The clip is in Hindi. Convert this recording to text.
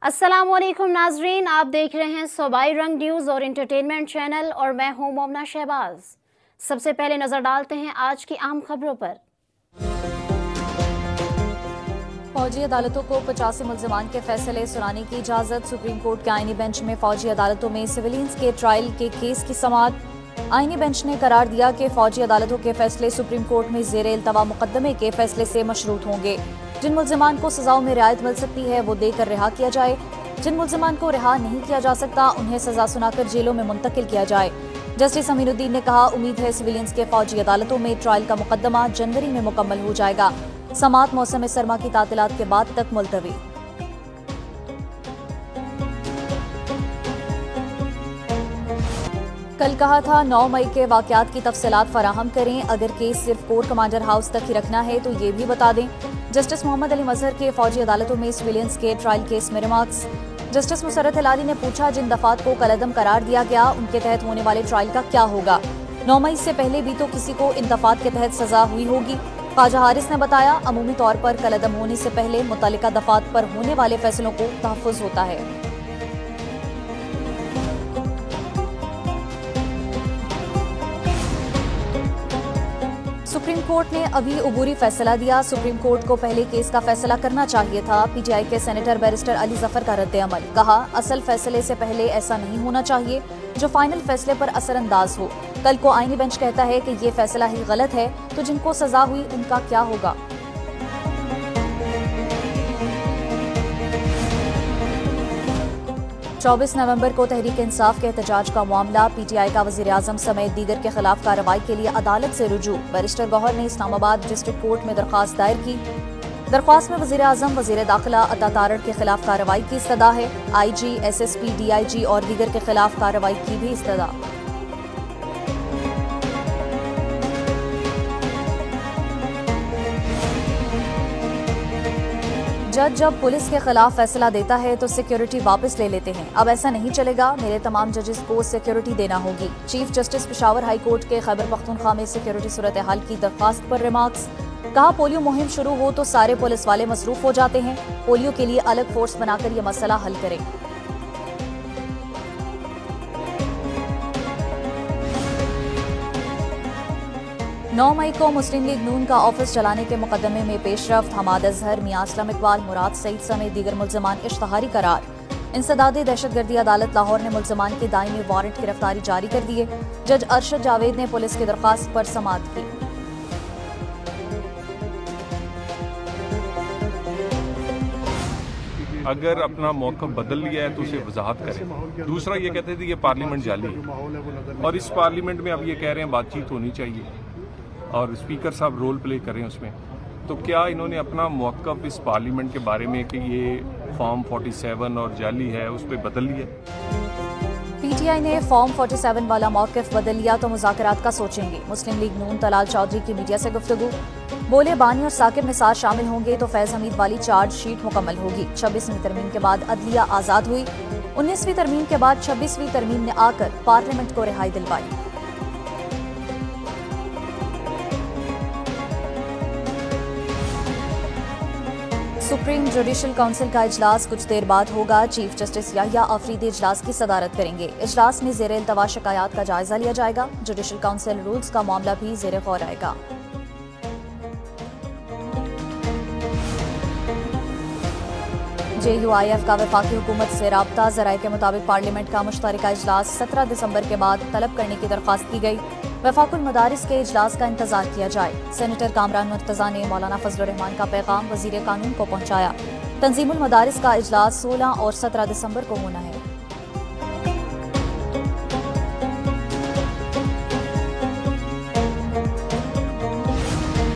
अस्सलामुअलैकुम नाजरीन, आप देख रहे हैं सूबाई रंग न्यूज़ और इंटरटेनमेंट चैनल और मैं हूं मोमना शहबाज। सबसे पहले नजर डालते हैं आज की अहम खबरों पर। फौजी अदालतों को 85 मुल्ज़िमान के फैसले सुनाने की इजाज़त। सुप्रीम कोर्ट के आईनी बेंच में फौजी अदालतों में सिविलियंस के ट्रायल के केस की समाअत। आईनी बेंच ने करार दिया कि फौजी अदालतों के फैसले सुप्रीम कोर्ट में ज़ेरे इल्तवा मुकदमे के फैसले से मशरूत होंगे। जिन मुल्ज़िमान को सजाओं में रियायत मिल सकती है वो देकर रिहा किया जाए। जिन मुल्ज़िमान को रिहा नहीं किया जा सकता उन्हें सजा सुनाकर जेलों में मुंतकिल किया जाए। जस्टिस अमीनुद्दीन ने कहा, उम्मीद है सिविलियंस के फौजी अदालतों में ट्रायल का मुकदमा जनवरी में मुकम्मल हो जाएगा। समाअत मौसम सरमा की तातीलात के बाद तक मुलतवी। कल कहा था 9 मई के वाकयात की तफसीलात फराहम करें। अगर केस सिर्फ कोर कमांडर हाउस तक ही रखना है तो ये भी बता दें। जस्टिस मोहम्मद अली मजहर के फौजी अदालतों में सिविलियंस के ट्रायल केस में रिमार्क्स। जस्टिस मुसर्रत हिलाली ने पूछा, जिन दफात को कलअदम करार दिया गया उनके तहत होने वाले ट्रायल का क्या होगा? 9 मई से पहले भी तो किसी को इन दफात के तहत सजा हुई होगी। ख्वाजा हारिस ने बताया, अमूमी तौर पर कलअदम होने से पहले मुतल्लिका दफात पर होने वाले फैसलों को तहफ़्फ़ुज़ होता है। सुप्रीम कोर्ट ने अभी अबूरी फैसला दिया। सुप्रीम कोर्ट को पहले केस का फैसला करना चाहिए था। पीटीआई के सेनेटर बैरिस्टर अली जफर का रद्द-ए-अमल। कहा, असल फैसले से पहले ऐसा नहीं होना चाहिए जो फाइनल फैसले पर असरअंदाज हो। कल को आईनी बेंच कहता है कि ये फैसला ही गलत है तो जिनको सजा हुई उनका क्या होगा? चौबीस नवंबर को तहरीक इंसाफ के एहतजाज का मामला। पीटीआई का वज़ीर आज़म समेत दीगर के खिलाफ कार्रवाई के लिए अदालत से रुजू। बैरिस्टर गौहर ने इस्लामाबाद डिस्ट्रिक्ट कोर्ट में दरख्वास्त दायर की। दरख्वास्त में वज़ीर आज़म, वज़ीर दाखिला अता तारड़ के खिलाफ कार्रवाई की इस्तदा है। IG, SSP, DIG और दीगर के खिलाफ कार्रवाई की भी इस्तदा। जज जब पुलिस के खिलाफ फैसला देता है तो सिक्योरिटी वापस ले लेते हैं। अब ऐसा नहीं चलेगा, मेरे तमाम जजेस को सिक्योरिटी देना होगी। Chief justice Peshawar high court के खैबर पख्तूनख्वा में सिक्योरिटी सूरत हाल की दरख्वास्त पर रिमार्क्स। कहा, पोलियो मुहिम शुरू हो तो सारे पुलिस वाले मसरूफ हो जाते हैं। पोलियो के लिए अलग फोर्स बनाकर यह मसला हल करें। 9 मई को मुस्लिम लीग नून का ऑफिस चलाने के मुकदमे में पेशरफ्त। हमाद अजहर, मियां असलम इकबाल, मुराद सईद समेत दीगर मुल्ज़िमान इश्तहारी करार। इंसदादे दहशतगर्दी अदालत लाहौर ने मुल्ज़िमान के दायमी वारंट गिरफ्तारी जारी कर दिए। जज अरशद जावेद ने पुलिस की दरख्वास्त पर समाअत की। अगर अपना मौक़िफ़ बदल लिया है तो उसे वजाहत करें। दूसरा ये कहते थे ये पार्लियामेंट जाली है और इस पार्लियामेंट में अब ये कह रहे हैं बातचीत होनी चाहिए और स्पीकर साहब रोल प्ले करें उसमें। तो क्या इन्होंने अपना मौक़िफ़ इस पार्लियामेंट के बारे में कि ये फॉर्म 47 और जाली है उस पर बदल लिया? पीटीआई ने फॉर्म 47 वाला मौक़िफ़ बदल लिया तो मुज़ाकरात का सोचेंगे। मुस्लिम लीग नून तलाल चौधरी की मीडिया से गुफ्तगू। बोले, बानी और साकिब निसार शामिल होंगे तो फैज़ हमीद वाली चार्जशीट मुकम्मल होगी। 26वीं तरमीम के बाद अदलिया आज़ाद हुई। 19वीं तरमीम के बाद 26वीं तरमीम ने आकर पार्लियामेंट को रिहाई दिलवाई। सुप्रीम जुडिशल काउंसिल का इजलास कुछ देर बाद होगा। चीफ जस्टिस याहिया आफरीदी इजलास की सदारत करेंगे। इजलास में ज़ेरे इल्तवा शिकायत का जायजा लिया जाएगा। जुडिशल काउंसिल रूल्स का मामला भी ज़ेरे गौर आएगा। JUIF का वफाकी हुकूमत से राब्ता। ज़राए के मुताबिक पार्लियामेंट का मुश्तरका इजलास 17 दिसंबर के बाद तलब करने की दरख्वास्त की गई। वफाकुल मदारिस के इजलास का इंतजार किया जाए। सेनेटर कामरान मुर्तज़ा ने मौलाना फजलुर रहमान का पैगाम वज़ीर कानून को पहुंचाया। तंजीमुल मदारिस का इजलास 16 और 17 दिसंबर को होना है।